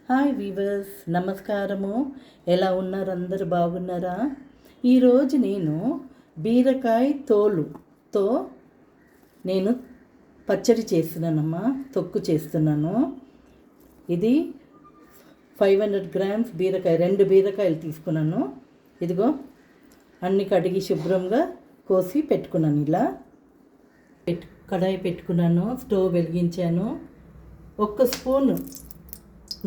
Hi weavers, నమస్కారము. ఎలా ఉన్నారు? అందరు బాగున్నారా? ఈరోజు నేను బీరకాయ తోలుతో నేను పచ్చడి చేస్తున్నానమ్మా, తొక్కు చేస్తున్నాను. ఇది 500 గ్రామ్స్ బీరకాయ, 2 బీరకాయలు తీసుకున్నాను. ఇదిగో అన్ని కడిగి శుభ్రంగా కోసి పెట్టుకున్నాను. ఇలా కడాయి పెట్టుకున్నాను, స్టవ్ వెలిగించాను. 1 స్పూన్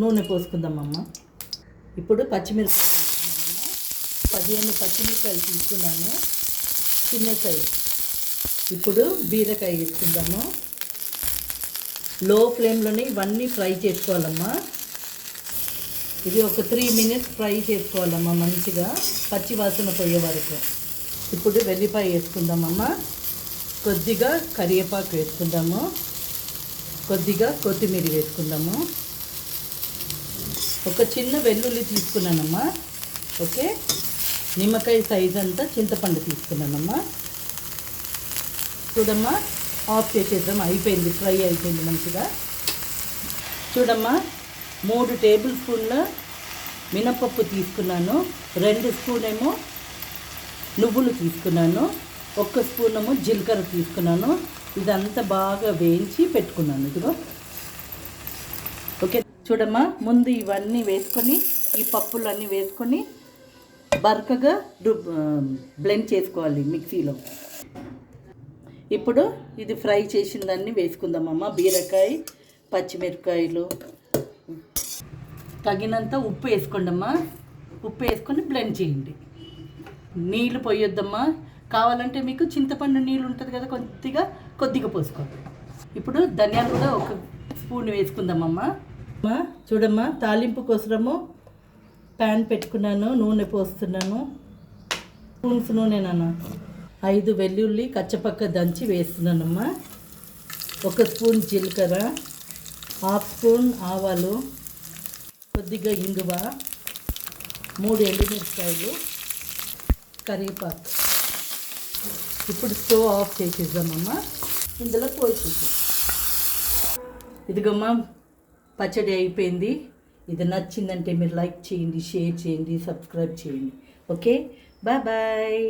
నూనె పోసుకుందామమ్మ. ఇప్పుడు పచ్చిమిరపకాయలు తీసుకున్నామమ్మ. 15 పచ్చిమిరపకాయలు తీసుకున్నాను, చిన్న సైజు. ఇప్పుడు బీరకాయ వేసుకుందాము. లో ఫ్లేమ్లోనే ఇవన్నీ ఫ్రై చేసుకోవాలమ్మా. ఇది ఒక 3 మినిట్స్ ఫ్రై చేసుకోవాలమ్మా, మంచిగా పచ్చి వాసన పోయే వరకు. ఇప్పుడు వెల్లిపాయ వేసుకుందామమ్మ. కొద్దిగా కరివేపాకు వేసుకుందాము, కొద్దిగా కొత్తిమీర వేసుకుందాము. ఒక చిన్న వెల్లుల్లి తీసుకున్నానమ్మా. ఓకే, నిమ్మకాయ సైజ్ అంతా చింతపండు తీసుకున్నానమ్మా. చూడమ్మా, ఆఫ్ చేసేద్దాం. అయిపోయింది, ఫ్రై అయిపోయింది మంచిగా. చూడమ్మా, 3 టేబుల్ స్పూన్ల మినపప్పు తీసుకున్నాను, 2 స్పూన్ ఏమో నువ్వులు తీసుకున్నాను, 1 స్పూన్ ఏమో జీలకర్ర తీసుకున్నాను. ఇదంతా బాగా వేయించి పెట్టుకున్నాను. ఇదిగో ఓకే. చూడమ్మా, ముందు ఇవన్నీ వేసుకొని, ఈ పప్పులన్నీ వేసుకొని బరకగా బ్లెండ్ చేసుకోవాలి మిక్సీలో. ఇప్పుడు ఇది ఫ్రై చేసిన దాన్ని వేసుకుందామమ్మా. బీరకాయ, పచ్చిమిరపకాయలు, తగినంత ఉప్పు వేసుకోండమ్మా. ఉప్పు వేసుకొని బ్లెండ్ చేయండి. నీళ్ళు పోయొద్దమ్మా. కావాలంటే మీకు చింతపండు నీళ్ళు ఉంటుంది కదా, కొద్దిగా పోసుకోండి. ఇప్పుడు ధనియాలు కూడా 1 స్పూన్ వేసుకుందామమ్మా. చూడమ్మా, తాలింపు కోసము ప్యాన్ పెట్టుకున్నాను, నూనె పోస్తున్నాను. స్పూన్స్ నూనెనన్నా. 5 వెల్లుల్లి కచ్చపక్క దంచి వేస్తున్నానమ్మా. 1 స్పూన్ జీలకర్ర, 1/2 స్పూన్ ఆవాలు, కొద్దిగా ఇంగువ, 3 ఎండుమిరపకాయలు, కరివేపాకు. ఇప్పుడు స్టవ్ ఆఫ్ చేసేద్దామమ్మా. ఇందులో పోసేద్దాం. ఇదిగమ్మా, పచ్చడి అయిపోయింది. ఇది నచ్చిందంటే మీరు లైక్ చేయండి, షేర్ చేయండి, సబ్స్క్రైబ్ చేయండి. Okay, bye bye.